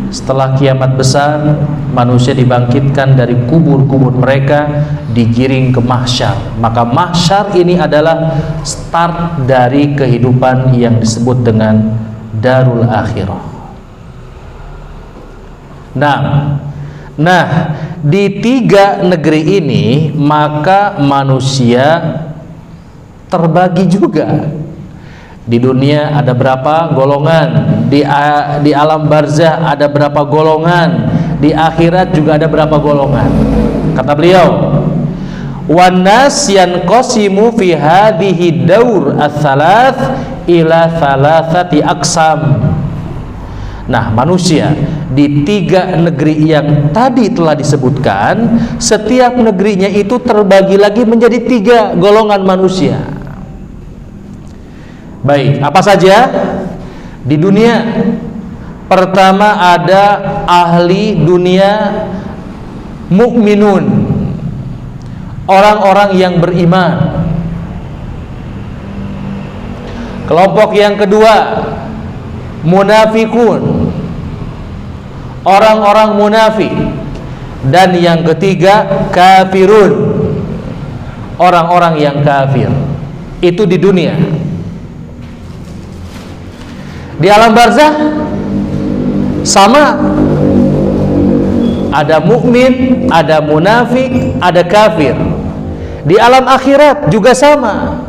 Setelah kiamat besar, manusia dibangkitkan dari kubur-kubur mereka, digiring ke mahsyar. Maka mahsyar ini adalah start dari kehidupan yang disebut dengan Darul Akhirah. Nah, di 3 negeri ini maka manusia terbagi juga. Di dunia ada berapa golongan, di alam barzah ada berapa golongan, di akhirat juga ada berapa golongan. Kata beliau, wan nas yanqasimu fi hadhihi daur ats-tsalaats ila tsalatsati aqsam. Nah, manusia di 3 negeri yang tadi telah disebutkan, setiap negerinya itu terbagi lagi menjadi 3 golongan manusia. Baik, apa saja? Di dunia, pertama ada ahli dunia mukminun, orang-orang yang beriman. Kelompok yang kedua, munafikun, orang-orang munafik. Dan yang ketiga, kafirun, orang-orang yang kafir. Itu di dunia. Di alam barzah sama, ada mukmin, ada munafik, ada kafir. Di alam akhirat juga sama,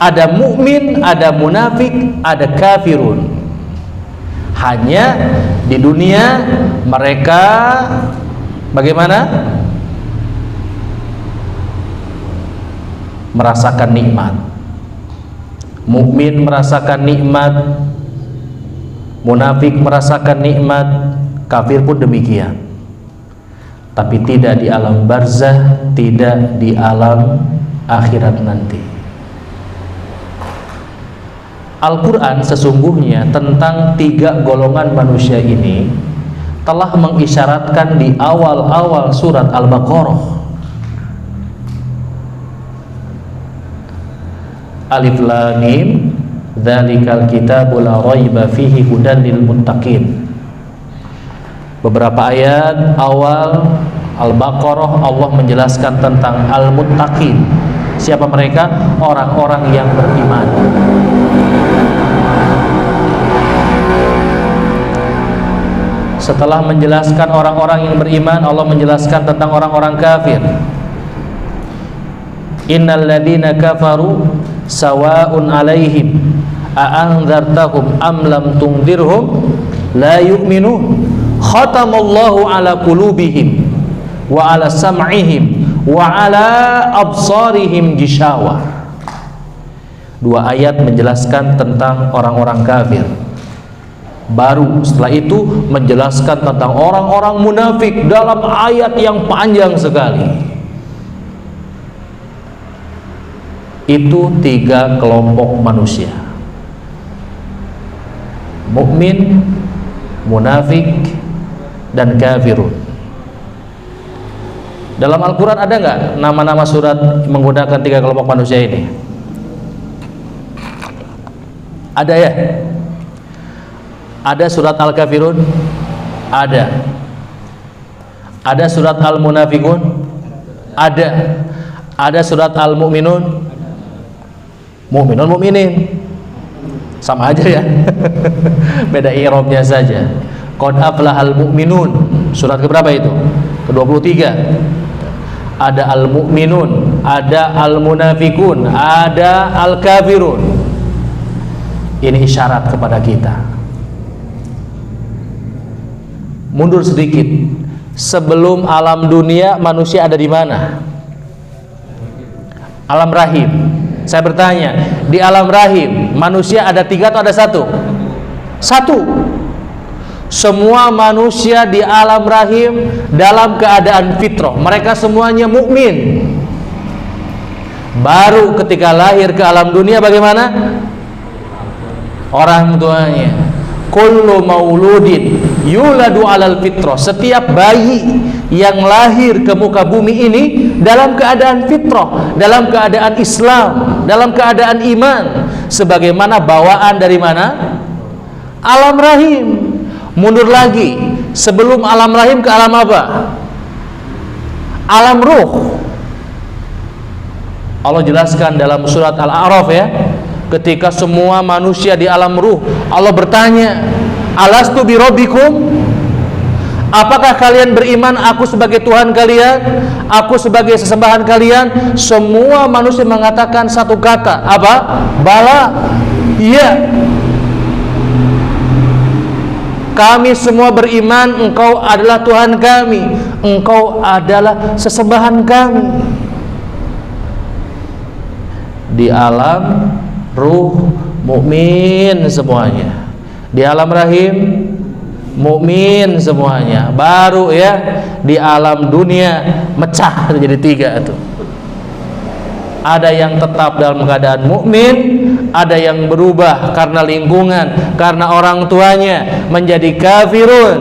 ada mukmin, ada munafik, ada kafirun. Hanya di dunia mereka bagaimana? Merasakan nikmat. Mukmin merasakan nikmat, munafik merasakan nikmat, kafir pun demikian. Tapi tidak di alam barzah, tidak di alam akhirat nanti. Al-Quran sesungguhnya tentang 3 golongan manusia ini telah mengisyaratkan di awal-awal surat Al-Baqarah. Alif Lam Mim, dzalikal kitabu la raiba fihi hudan lil muttaqin. Beberapa ayat awal Al-Baqarah Allah menjelaskan tentang al-muttaqin. Siapa mereka? Orang-orang yang beriman. Setelah menjelaskan orang-orang yang beriman, Allah menjelaskan tentang orang-orang kafir. Innal ladzina kafaru sawa'un 'alaihim a'anzartahum am lam tunzirhum la yu'minun. Khatamallahu 'ala qulubihim wa 'ala sam'ihim wa 'ala absarihim gishawa. 2 ayat menjelaskan tentang orang-orang kafir. Baru setelah itu menjelaskan tentang orang-orang munafik dalam ayat yang panjang sekali. Itu 3 kelompok manusia: mukmin, munafik, dan kafirun. Dalam Al-Quran ada nggak nama-nama surat menggunakan 3 kelompok manusia ini? Ada ya? Ada surat Al-Kafirun? Ada. Ada surat Al-Munafikun? Ada. Ada surat Al-Mu'minun? Mu'minun, mu'minin. Sama aja ya. Beda i'rabnya saja. Qad aflahal mu'minun. Surat keberapa itu? Ke-23. Ada al-mu'minun, ada al-munafikun, ada al-kafirun. Ini isyarat kepada kita. Mundur sedikit. Sebelum alam dunia, manusia ada di mana? Alam rahim. Saya bertanya, di alam rahim manusia ada 3 atau ada 1? 1. Semua manusia di alam rahim dalam keadaan fitrah. Mereka semuanya mukmin. Baru ketika lahir ke alam dunia bagaimana? Orang tuanya. Kullu mauludin yuladu alal fitrah. Setiap bayi yang lahir ke muka bumi ini dalam keadaan fitrah, dalam keadaan Islam, dalam keadaan iman, sebagaimana bawaan dari mana? Alam rahim. Mundur lagi, sebelum alam rahim ke alam apa? Alam ruh. Allah jelaskan dalam surat Al-A'raf ya, ketika semua manusia di alam ruh, Allah bertanya, alastu birabbikum? Apakah kalian beriman aku sebagai Tuhan kalian, aku sebagai sesembahan kalian? Semua manusia mengatakan satu kata, apa? Bala. Iya. Kami semua beriman engkau adalah Tuhan kami, engkau adalah sesembahan kami. Di alam ruh mukmin semuanya, di alam rahim mukmin semuanya. Baru ya di alam dunia mecah jadi 3 itu. Ada yang tetap dalam keadaan mukmin, ada yang berubah karena lingkungan, karena orang tuanya menjadi kafirun.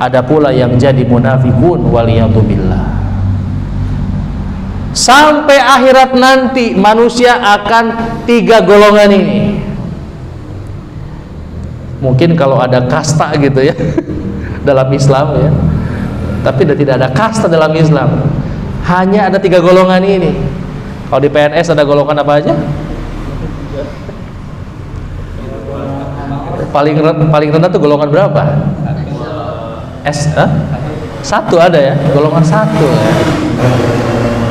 Ada pula yang jadi munafikun, waliyadzubillah. Sampai akhirat nanti manusia akan 3 golongan ini. Mungkin kalau ada kasta gitu ya dalam Islam ya, tapi tidak ada kasta dalam Islam. Hanya ada 3 golongan ini. Kalau di PNS ada golongan apa aja? Paling rendah tuh golongan berapa? Satu ada ya, golongan 1 ya.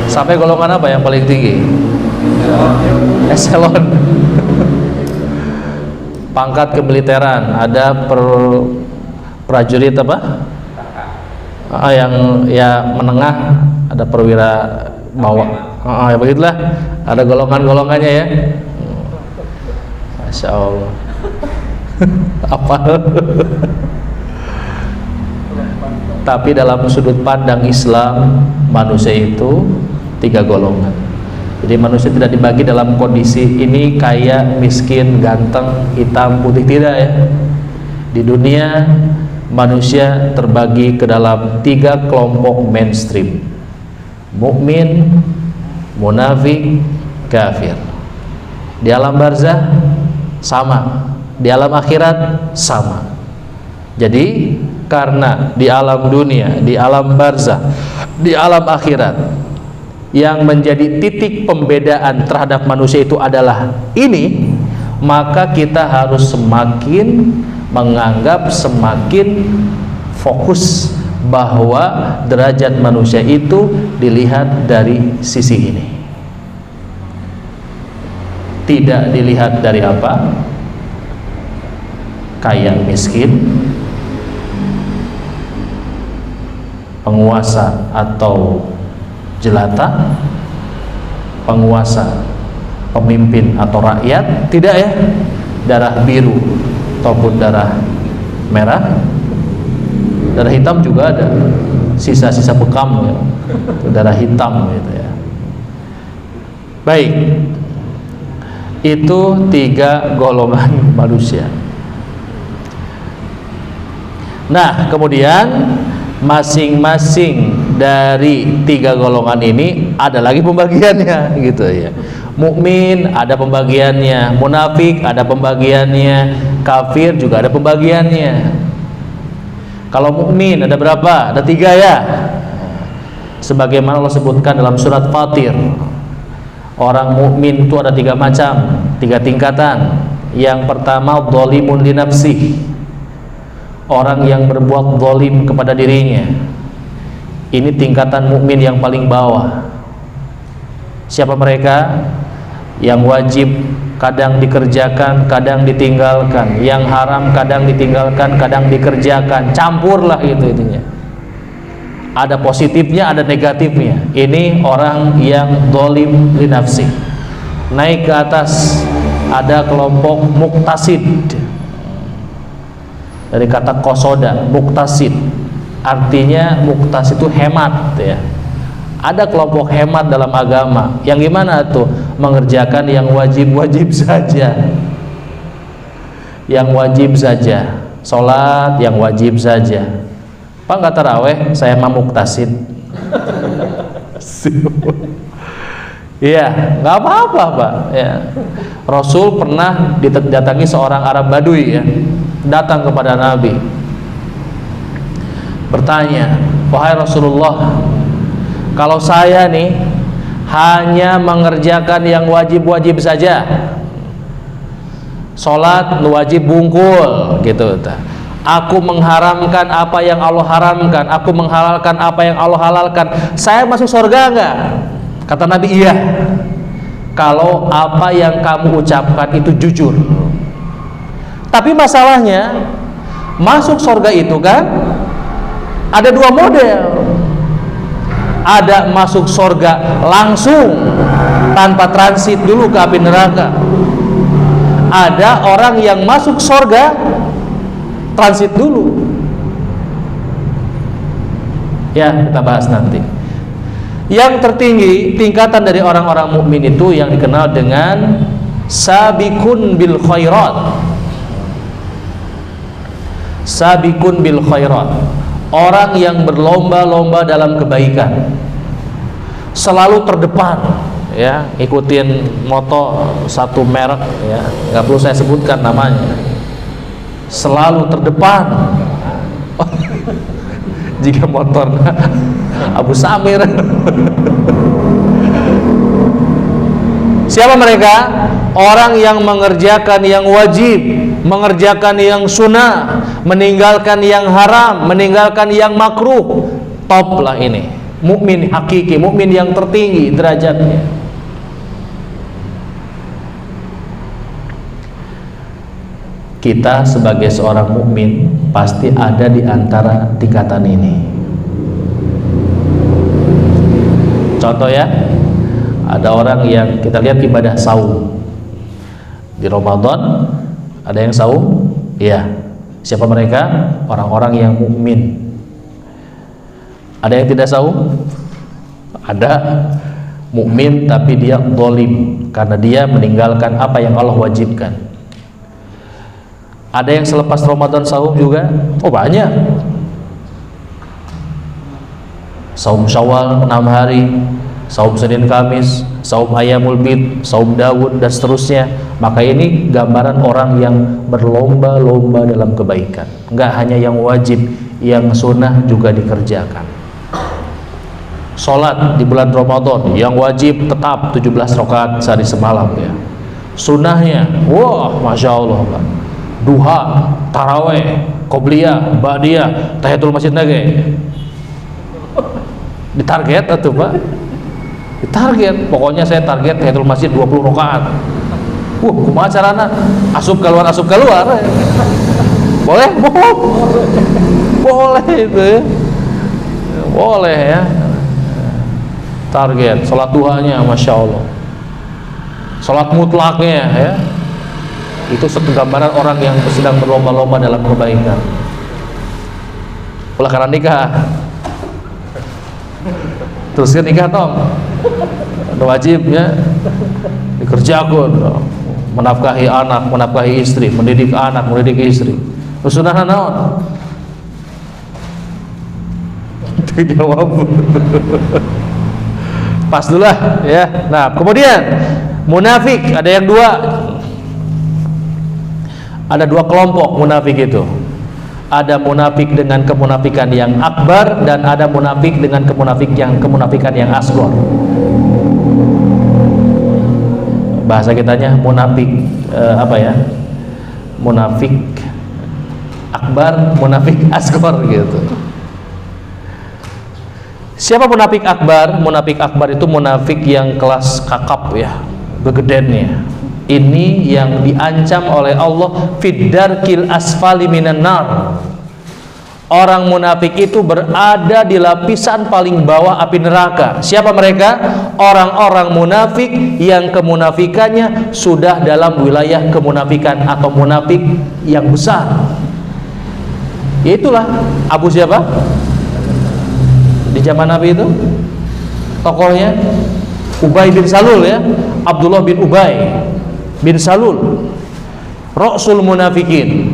Sampai golongan apa yang paling tinggi? Eselon. Pangkat kemiliteran ada prajurit apa? Yang ya menengah, ada perwira bawah. Ya begitulah. Ada golongan-golongannya ya. Masya Allah. Apa? Tapi dalam sudut pandang Islam, manusia itu 3 golongan. Jadi manusia tidak dibagi dalam kondisi ini kaya, miskin, ganteng, hitam, putih, tidak ya. Di dunia manusia terbagi ke dalam 3 kelompok mainstream: mukmin, munafik, kafir. Di alam barzah sama, di alam akhirat sama. Jadi karena di alam dunia, di alam barzah, di alam akhirat, yang menjadi titik pembedaan terhadap manusia itu adalah ini, maka kita harus semakin menganggap, semakin fokus bahwa derajat manusia itu dilihat dari sisi ini, tidak dilihat dari apa? Kaya miskin, penguasa atau jelata, penguasa, pemimpin atau rakyat, tidak ya. Darah biru ataupun darah merah, darah hitam juga ada, sisa-sisa bekam ya, darah hitam gitu ya. Baik, itu 3 golongan manusia. Nah, kemudian masing-masing dari 3 golongan ini ada lagi pembagiannya gitu ya. Mukmin ada pembagiannya, munafik ada pembagiannya, kafir juga ada pembagiannya. Kalau mukmin ada berapa? Ada 3 ya. Sebagaimana Allah sebutkan dalam surat Fatir, Orang mukmin itu ada 3 macam, 3 tingkatan. Yang pertama, dzalimun li nafsih, orang yang berbuat zalim kepada dirinya. Ini tingkatan mukmin yang paling bawah. Siapa mereka? Yang wajib kadang dikerjakan, kadang ditinggalkan, yang haram kadang ditinggalkan, kadang dikerjakan, campurlah itu intinya. Ada positifnya, ada negatifnya. Ini orang yang zalim li nafsi. Naik ke atas, ada kelompok muktasid. Dari kata kosoda, muktasid. Artinya muktasid itu hemat ya. Ada kelompok hemat dalam agama. Yang gimana tuh? Mengerjakan yang wajib-wajib saja. Yang wajib saja. Sholat yang wajib saja. Pak nggak taraweh, saya mah muktasid. Iya, nggak apa-apa Pak. Ya. Rasul pernah didatangi seorang Arab Badui ya, datang kepada Nabi, bertanya, wahai Rasulullah, kalau saya nih hanya mengerjakan yang wajib-wajib saja, sholat wajib bungkul gitu, aku mengharamkan apa yang Allah haramkan, aku menghalalkan apa yang Allah halalkan, saya masuk surga enggak? Kata Nabi, iya, kalau apa yang kamu ucapkan itu jujur. Tapi masalahnya, masuk surga itu kan ada 2 model. Ada masuk surga langsung tanpa transit dulu ke api neraka. Ada orang yang masuk surga transit dulu. Ya, kita bahas nanti. Yang tertinggi tingkatan dari orang-orang mukmin itu yang dikenal dengan sabiqun bil khairat. Sabiqun bil khairat, orang yang berlomba-lomba dalam kebaikan, selalu terdepan ya, ikutin moto satu merek ya, nggak perlu saya sebutkan namanya, selalu terdepan. Jika motornya Abu Samir. Siapa mereka? Orang yang mengerjakan yang wajib, mengerjakan yang sunnah, meninggalkan yang haram, meninggalkan yang makruh. Top lah ini, mukmin hakiki, mukmin yang tertinggi derajatnya. Kita sebagai seorang mukmin pasti ada di antara tingkatan ini. Contoh ya, ada orang yang kita lihat ibadah saum di Ramadan, ada yang saum, ya. Siapa mereka? Orang-orang yang mukmin. Ada yang tidak saum? Ada, mukmin tapi dia zalim karena dia meninggalkan apa yang Allah wajibkan. Ada yang selepas Ramadan saum juga? Oh banyak. Saum Syawal 6 hari, saum Senin Kamis, saum Ayyamul Bid, saum Daud dan seterusnya. Maka ini gambaran orang yang berlomba-lomba dalam kebaikan. Enggak hanya yang wajib, yang sunnah juga dikerjakan. Salat di bulan Ramadan yang wajib tetap 17 rakaat sehari semalam ya. Sunnahnya, wah masya Allah Pak. Duha, taraweh, qobliyah, ba'diyah, tahiyatul masjid nage. Ditarget atau Pak? Ditarget. Pokoknya saya target tahiyatul masjid 20 rakaat. Kumaha carana? Asup keluar. Boleh? Boleh itu ya. Boleh ya. Target salat duhanya masya Allah. Salat mutlaknya ya. Itu satu gambaran orang yang sedang berlomba-lomba dalam kebaikan. Ulah karena nikah. Teruskan nikah Tom. Wajib ya. Dikerjakan, menafkahi anak, menafkahi istri, mendidik anak, mendidik istri. Sunnah naon? Dijawab. Pas dulu lah ya. Nah, kemudian munafik ada yang 2. Ada 2 kelompok munafik itu. Ada munafik dengan kemunafikan yang akbar dan ada munafik dengan kemunafikan yang asghar. bahasa kitanya munafik apa ya? Munafik akbar, munafik asghar gitu. Siapa munafik akbar? Munafik akbar itu munafik yang kelas kakap ya, begedennya. Ini yang diancam oleh Allah fiddarkil asfali minan nar. Orang munafik itu berada di lapisan paling bawah api neraka. Siapa mereka? Orang-orang munafik yang kemunafikannya sudah dalam wilayah kemunafikan atau munafik yang besar. Yaitulah Abu siapa? Di zaman Nabi itu tokohnya Ubay bin Salul ya, Abdullah bin Ubay bin Salul, Rasul munafikin,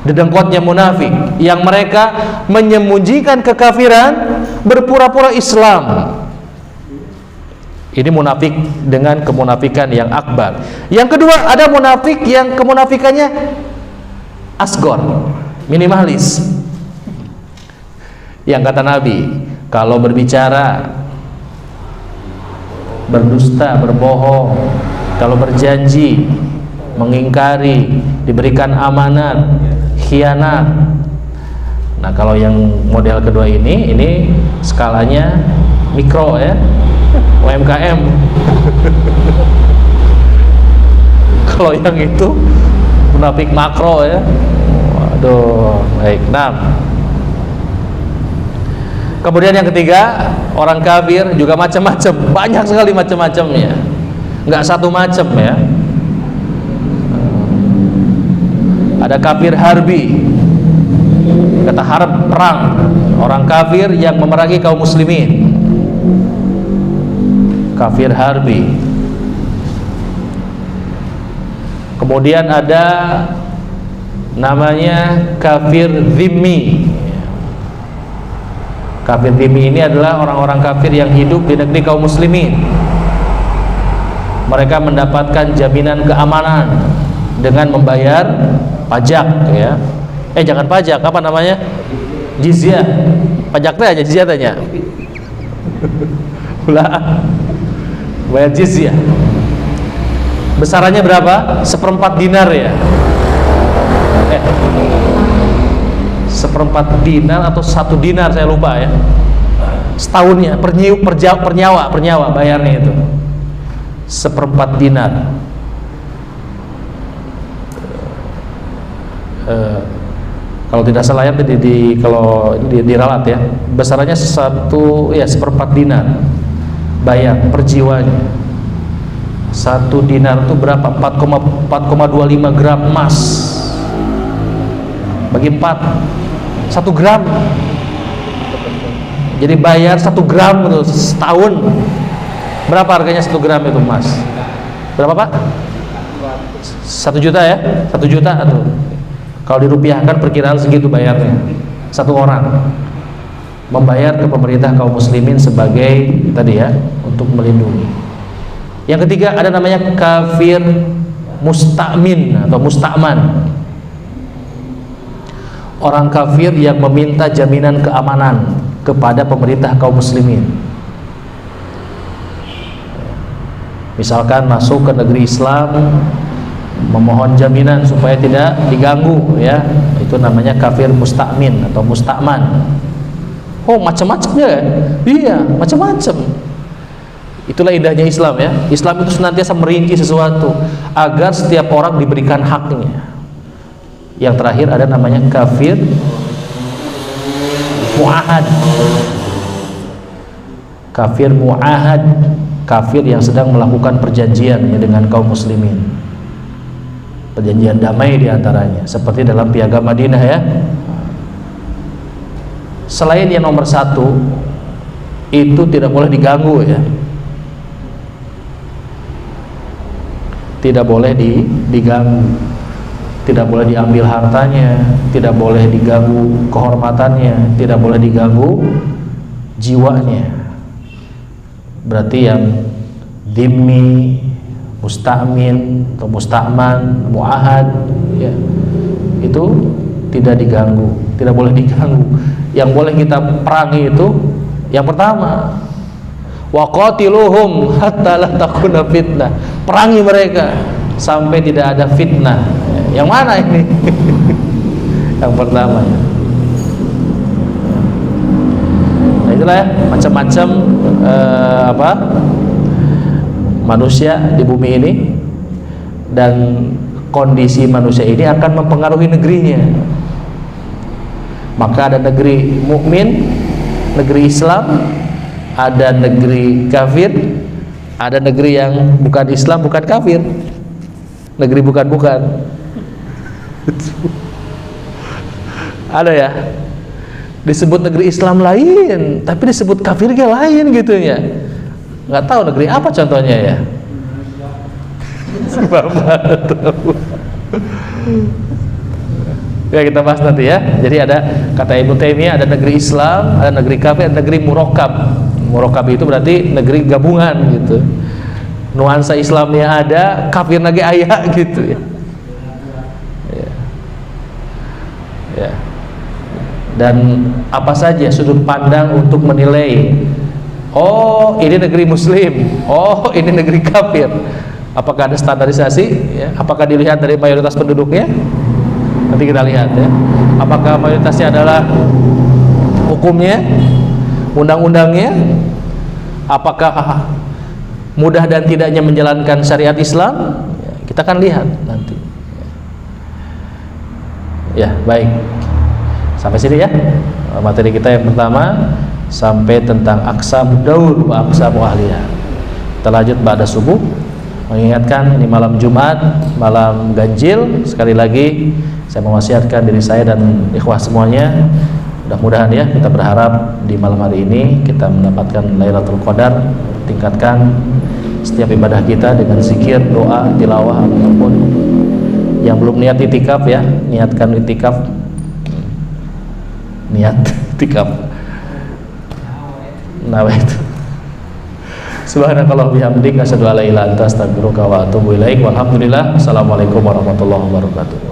dedengkotnya munafik, yang mereka menyembunyikan kekafiran, berpura-pura Islam. Ini munafik dengan kemunafikan yang akbar. Yang kedua, ada munafik yang kemunafikannya asgor, minimalis. Yang kata Nabi, kalau berbicara berdusta, berbohong, kalau berjanji mengingkari, diberikan amanat, khianat. Nah, kalau yang model kedua ini skalanya mikro ya, UMKM. Kalau yang itu munafik makro ya. Waduh, baik. Nah, kemudian yang ketiga, orang kafir juga macam-macam, banyak sekali macam-macamnya, nggak satu macam ya. Ada kafir harbi, kata harb, perang, orang kafir yang memerangi kaum muslimin, kafir harbi. Kemudian ada namanya kafir dhimmi. Kafir dhimmi ini adalah orang-orang kafir yang hidup di negeri kaum muslimin. Mereka mendapatkan jaminan keamanan dengan membayar pajak ya. Jangan pajak, apa namanya? Jizyah. Pajaknya aja, jizyah tanya. Ulah. Bayar jizyah. Besarannya berapa? 1/4 dinar ya. 1/4 dinar atau 1 dinar, saya lupa ya. Setahunnya per nyawa bayarnya itu 1/4 dinar. Kalau tidak salah ya, kalau diralat ya, besarannya 1/4 dinar bayar per jiwanya. 1 dinar itu berapa? 4,25 gram emas. Bagi 4, 1 gram. Jadi bayar 1 gram itu setahun. Berapa harganya 1 gram itu emas? Berapa Pak? 1 juta ya? 1 juta tuh. Kalau dirupiahkan perkiraan segitu bayarnya. 1 orang membayar ke pemerintah kaum muslimin sebagai tadi ya, untuk melindungi. Yang ketiga ada namanya kafir musta'min atau musta'man. Orang kafir yang meminta jaminan keamanan kepada pemerintah kaum muslimin. Misalkan masuk ke negeri Islam, memohon jaminan supaya tidak diganggu ya, itu namanya kafir musta'min atau musta'man. Oh, macam-macamnya ya? Iya, macam-macam. Itulah indahnya Islam ya. Islam itu senantiasa merinci sesuatu agar setiap orang diberikan haknya. Yang terakhir ada namanya kafir mu'ahad. Kafir mu'ahad, kafir yang sedang melakukan perjanjian ya, dengan kaum muslimin. Perjanjian damai diantaranya, seperti dalam Piagam Madinah ya. Selain yang nomor 1, itu tidak boleh diganggu ya, tidak boleh diganggu, tidak boleh diambil hartanya, tidak boleh diganggu kehormatannya, tidak boleh diganggu jiwanya. Berarti yang dhimmi, musta'min atau musta'man, mu'ahad ya, itu tidak diganggu, tidak boleh diganggu. Yang boleh kita perangi itu yang pertama, wa qatiluhum hatta la takuna fitnah, perangi mereka sampai tidak ada fitnah. Yang mana ini? Yang pertama ya. Nah, itulah ya, macam-macam manusia di bumi ini, dan kondisi manusia ini akan mempengaruhi negerinya. Maka ada negeri mukmin, negeri Islam, ada negeri kafir, ada negeri yang bukan Islam, bukan kafir, negeri bukan-bukan. Ada ya, disebut negeri Islam lain, tapi disebut kafirnya lain gitu ya. Nggak tahu negeri apa contohnya ya. Ya kita bahas nanti ya. Jadi ada kata Ibnu Taimiyah, ada negeri Islam, ada negeri kafir, ada negeri murakkab. Murakkab itu berarti negeri gabungan gitu. Nuansa Islamnya ada, kafir lagi ayah gitu ya. Ya. Dan apa saja sudut pandang untuk menilai, oh ini negeri muslim, oh ini negeri kafir. Apakah ada standarisasi ya? Apakah dilihat dari mayoritas penduduknya? Nanti kita lihat ya. Apakah mayoritasnya adalah hukumnya, undang-undangnya? Apakah mudah dan tidaknya menjalankan syariat Islam? Ya, kita akan lihat nanti. Ya, baik. Sampai sini ya materi kita yang pertama, sampai tentang aqsamud daur wa aqsamu ahliyah. Kita lanjut pada subuh, mengingatkan ini malam Jumat, malam ganjil. Sekali lagi saya mewasiatkan diri saya dan ikhwah semuanya, mudah-mudahan ya kita berharap di malam hari ini kita mendapatkan Lailatul Qadar. Tingkatkan setiap ibadah kita dengan zikir, doa, tilawah, ataupun yang belum niat itikaf ya, niatkan itikaf. Niat itikaf. Nawaitu. Subhanakallah bihamdik, asyhadu an la ilaha illa anta, astaghfiruka wa atubu ilaik. Walhamdulillah. Assalamualaikum warahmatullahi wabarakatuh.